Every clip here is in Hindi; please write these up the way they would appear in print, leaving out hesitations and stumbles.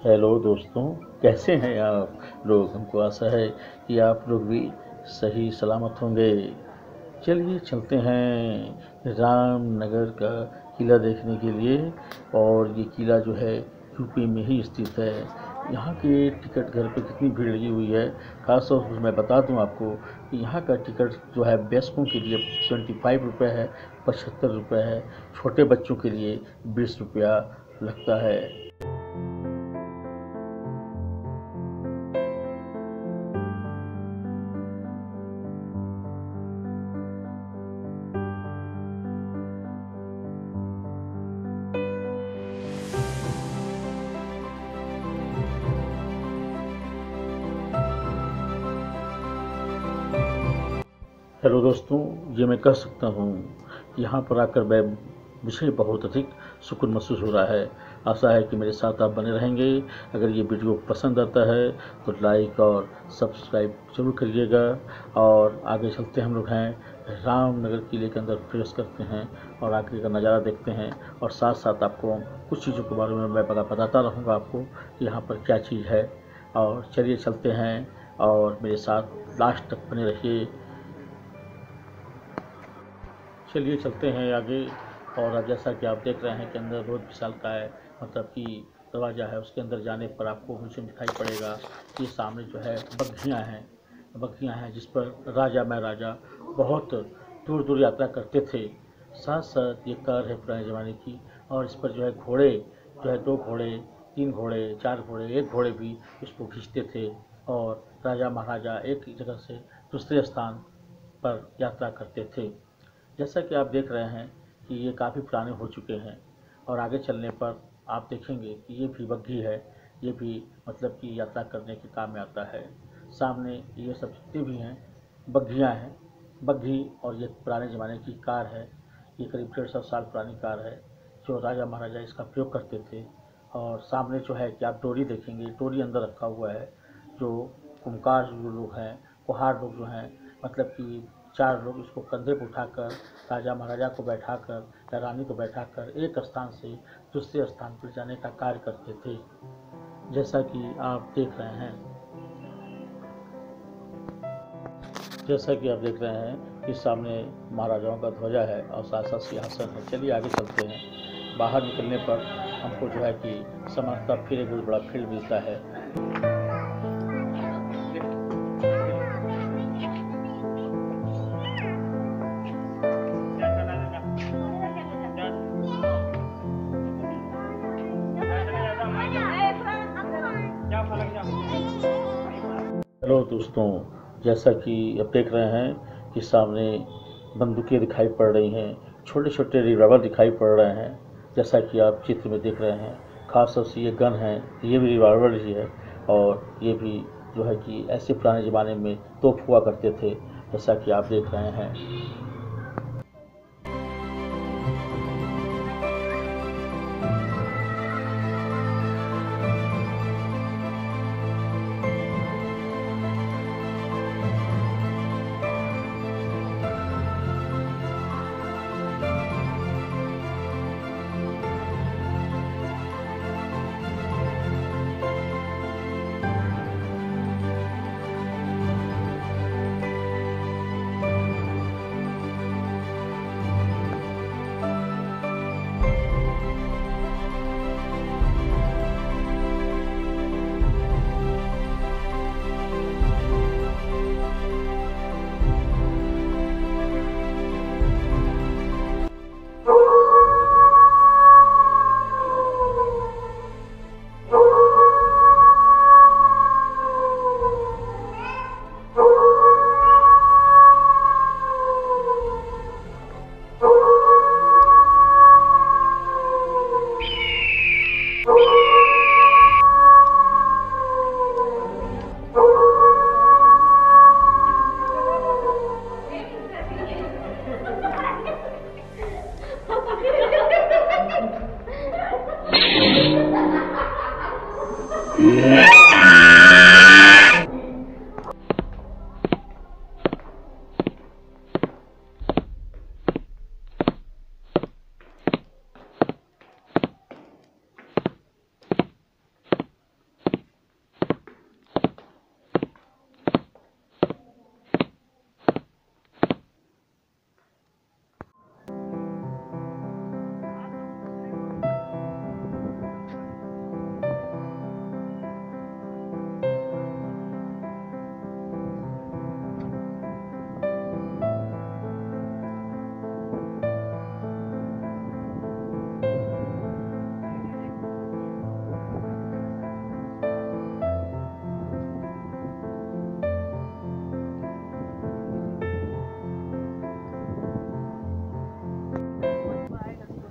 हेलो दोस्तों, कैसे हैं आप लोग। हमको आशा है कि आप लोग भी सही सलामत होंगे। चलिए चलते हैं रामनगर का किला देखने के लिए। और ये किला जो है यूपी में ही स्थित है। यहाँ के टिकट घर पे कितनी भीड़ लगी हुई है। खास तौर पर मैं बता दूं आपको कि यहाँ का टिकट जो है वयस्कों के लिए 25 रुपये है, 75 रुपये है। छोटे बच्चों के लिए 20 रुपया लगता है। हेलो दोस्तों, ये मैं कह सकता हूँ यहाँ पर आकर मुझे बहुत अधिक सुकून महसूस हो रहा है। आशा है कि मेरे साथ आप बने रहेंगे। अगर ये वीडियो पसंद आता है तो लाइक और सब्सक्राइब जरूर करिएगा। और आगे चलते हम लोग हैं रामनगर किले के अंदर प्रवेश करते हैं और आगे का नज़ारा देखते हैं। और साथ साथ आपको कुछ चीज़ों के बारे में मैं बताता रहूँगा आपको कि यहाँ पर क्या चीज़ है। और चलिए चलते हैं और मेरे साथ लास्ट तक बने रहिए। चलिए चलते हैं आगे। और अब जैसा कि आप देख रहे हैं कि अंदर बहुत विशालकाय है, मतलब कि दरवाज़ा है। उसके अंदर जाने पर आपको मुझे दिखाई पड़ेगा कि सामने जो है बग्घियाँ हैं जिस पर राजा महाराजा बहुत दूर दूर यात्रा करते थे। साथ साथ ये कार है पुराने ज़माने की। और इस पर जो है घोड़े जो है 2 घोड़े, 3 घोड़े, 4 घोड़े, 1 घोड़े भी इसको खींचते थे। और राजा महाराजा एक जगह से दूसरे स्थान पर यात्रा करते थे। जैसा कि आप देख रहे हैं कि ये काफ़ी पुराने हो चुके हैं। और आगे चलने पर आप देखेंगे कि ये भी बग्घी है। ये भी मतलब कि यात्रा करने के काम में आता है। सामने ये सब जितने भी हैं बग्घियाँ हैं। बग्घी और ये पुराने ज़माने की कार है। ये करीब 150 साल पुरानी कार है जो राजा महाराजा इसका प्रयोग करते थे। और सामने जो है कि आप डोरी देखेंगे, डोरी अंदर रखा हुआ है। जो कुम्हार जो लोग हैं, कुम्हार लोग जो हैं, मतलब कि 4 लोग इसको कंधे पर उठाकर राजा महाराजा को बैठाकर या रानी को बैठाकर एक स्थान से दूसरे स्थान पर जाने का कार्य करते थे। जैसा कि आप देख रहे हैं कि सामने महाराजाओं का ध्वजा है और साथ साथ सिंहासन है। चलिए आगे चलते हैं। बाहर निकलने पर हमको जो है कि समानता फिर एक बहुत बड़ा फील्ड मिलता है। हेलो दोस्तों, जैसा कि अब देख रहे हैं कि सामने बंदूकें दिखाई पड़ रही हैं, छोटे छोटे रिवॉल्वर दिखाई पड़ रहे हैं। जैसा कि आप चित्र में देख रहे हैं, खास तौर से ये गन है, ये भी रिवॉल्वर ही है। और ये भी जो है कि ऐसे पुराने ज़माने में तोप हुआ करते थे, जैसा कि आप देख रहे हैं।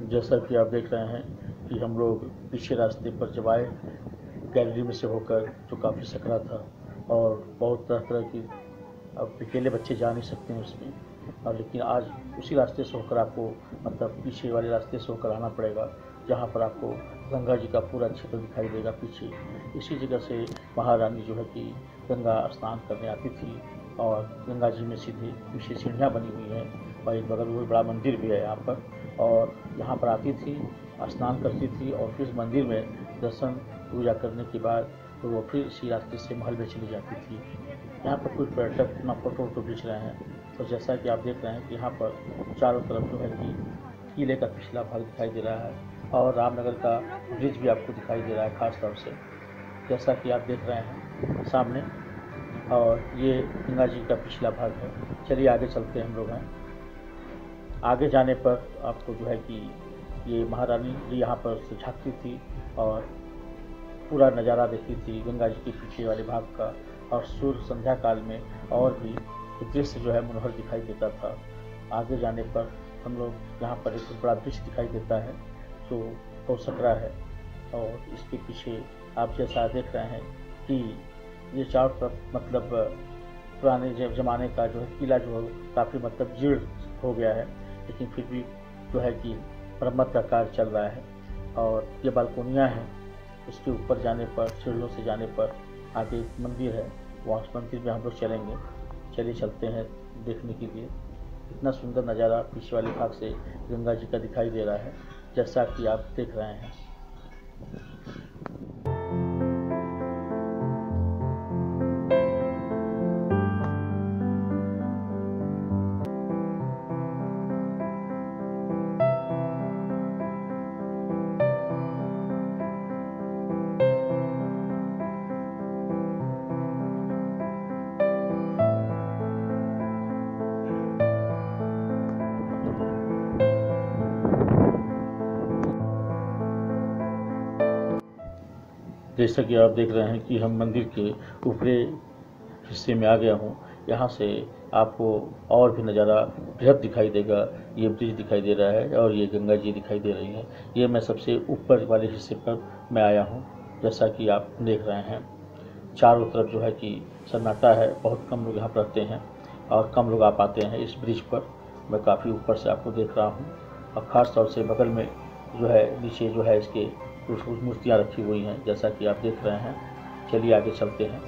जैसा कि आप देख रहे हैं कि हम लोग पीछे रास्ते पर जब आए, गैलरी में से होकर, जो काफ़ी सकरा था और बहुत तरह तरह की, अब अकेले बच्चे जा नहीं सकते हैं उसमें, और लेकिन आज उसी रास्ते से होकर आपको, मतलब पीछे वाले रास्ते से होकर आना पड़ेगा, जहाँ पर आपको गंगा जी का पूरा क्षेत्र दिखाई देगा पीछे। इसी जगह से महारानी जो है कि गंगा स्नान करने आती थी, और गंगा जी में सीधे पीछे सीढ़ियाँ बनी हुई हैं, और एक बगल में बड़ा मंदिर भी है यहाँ पर, और यहाँ पर आती थी, स्नान करती थी, और फिर मंदिर में दर्शन पूजा करने के बाद तो वो फिर इसी रास्ते से महल में चली जाती थी। यहाँ पर कुछ पर्यटक अपना फोटो खींच रहे हैं। तो जैसा कि आप देख रहे हैं कि यहाँ पर चारों तरफ जो है कि किले का पिछला भाग दिखाई दे रहा है, और रामनगर का ब्रिज भी आपको दिखाई दे रहा है खास तौर से, जैसा कि आप देख रहे हैं सामने। और ये गंगा जी का पिछला भाग है। चलिए आगे चलते हैं हम लोग हैं। आगे जाने पर आपको जो है कि ये महारानी जी यहाँ पर से झाँकती थी और पूरा नज़ारा देखती थी गंगा जी के पीछे वाले भाग का, और सूर्य संध्या काल में और भी दृश्य जो है मनोहर दिखाई देता था। आगे जाने पर हम लोग यहाँ पर एक बड़ा दृश्य दिखाई देता है जो बहुत सकरा है, और इसके पीछे आप जैसा देख रहे हैं कि ये चारों तरफ मतलब पुराने ज़माने का जो है किला जो है काफ़ी मतलब जीर्ण हो गया है, लेकिन फिर भी जो है कि मरम्मत का कार्य चल रहा है। और ये बालकोनियाँ हैं, उसके ऊपर जाने पर, सीढ़ियों से जाने पर आगे एक मंदिर है, वहाँ मंदिर में हम लोग चलेंगे। चलिए चलते हैं देखने के लिए। इतना सुंदर नज़ारा पीछे वाले भाग से गंगा जी का दिखाई दे रहा है, जैसा कि आप देख रहे हैं। जैसा कि आप देख रहे हैं कि हम मंदिर के ऊपरी हिस्से में आ गया हूँ। यहाँ से आपको और भी नज़ारा बृहद दिखाई देगा। ये ब्रिज दिखाई दे रहा है और ये गंगा जी दिखाई दे रही हैं। ये मैं सबसे ऊपर वाले हिस्से पर मैं आया हूँ। जैसा कि आप देख रहे हैं, चारों तरफ जो है कि सन्नाटा है, बहुत कम लोग यहाँ पर रहते हैं और कम लोग आ पाते हैं इस ब्रिज पर। मैं काफ़ी ऊपर से आपको देख रहा हूँ और ख़ास तौर से बगल में जो है नीचे जो है इसके कुछ मूर्तियाँ रखी हुई हैं, जैसा कि आप देख रहे हैं। चलिए आगे चलते हैं।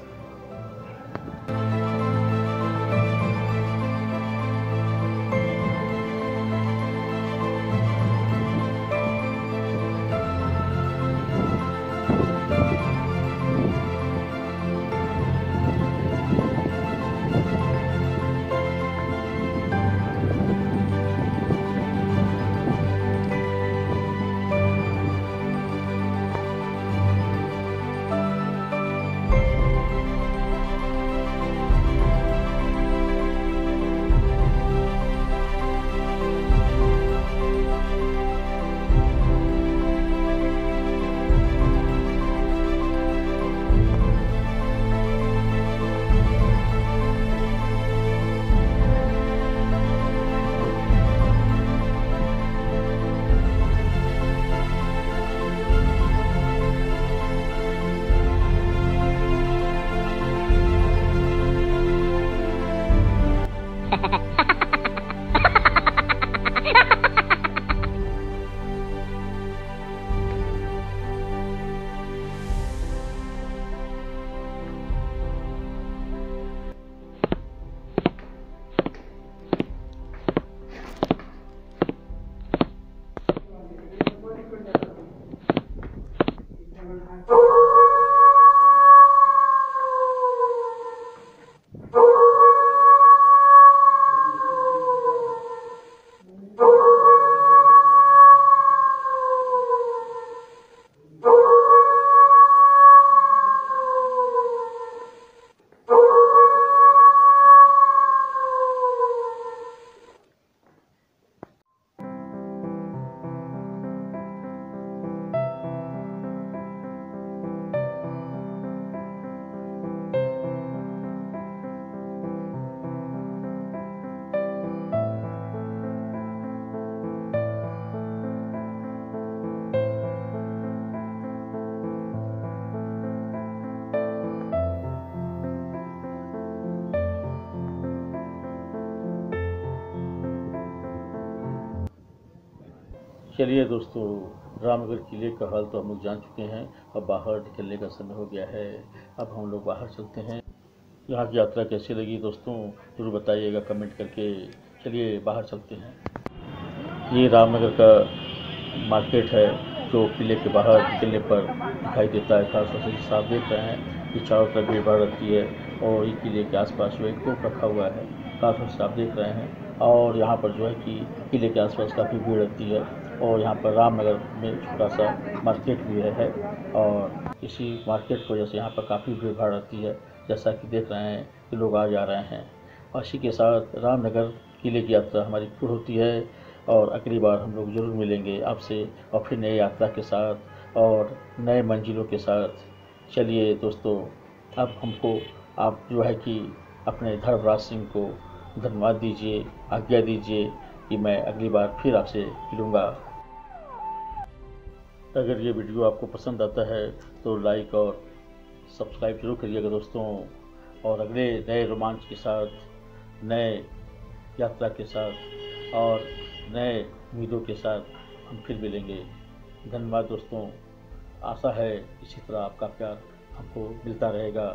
चलिए दोस्तों, रामनगर किले का हाल तो हम लोग जान चुके हैं। अब बाहर निकलने का समय हो गया है। अब हम लोग बाहर चलते हैं। यहाँ की यात्रा कैसी लगी दोस्तों, ज़रूर बताइएगा कमेंट करके। चलिए बाहर चलते हैं। ये रामनगर का मार्केट है जो किले के बाहर निकलने पर दिखाई देता है। खास तौर से जिस आप देख रहे हैं कि चारों तरफ भीड़ भाड़ रहती है और ये किले के आसपास जो एक तोप रखा हुआ है, खास तौर से आप देख रहे हैं। और यहाँ पर जो है कि किले के आसपास काफ़ी भीड़ रहती है और यहाँ पर रामनगर में छोटा सा मार्केट भी है और इसी मार्केट की वजह से यहाँ पर काफ़ी भीड़ भाड़ रहती है, जैसा कि देख रहे हैं कि लोग आ जा रहे हैं। और इसी के साथ रामनगर किले की यात्रा हमारी पूरी होती है और अगली बार हम लोग ज़रूर मिलेंगे आपसे और फिर नई यात्रा के साथ और नए मंजिलों के साथ। चलिए दोस्तों, अब हमको आप जो है कि अपने धर्मराज सिंह को धन्यवाद दीजिए, आज्ञा दीजिए कि मैं अगली बार फिर आपसे मिलूँगा। अगर ये वीडियो आपको पसंद आता है तो लाइक और सब्सक्राइब जरूर करिएगा दोस्तों। और अगले नए रोमांच के साथ, नए यात्रा के साथ और नए उम्मीदों के साथ हम फिर मिलेंगे। धन्यवाद दोस्तों। आशा है इसी तरह आपका प्यार हमको मिलता रहेगा।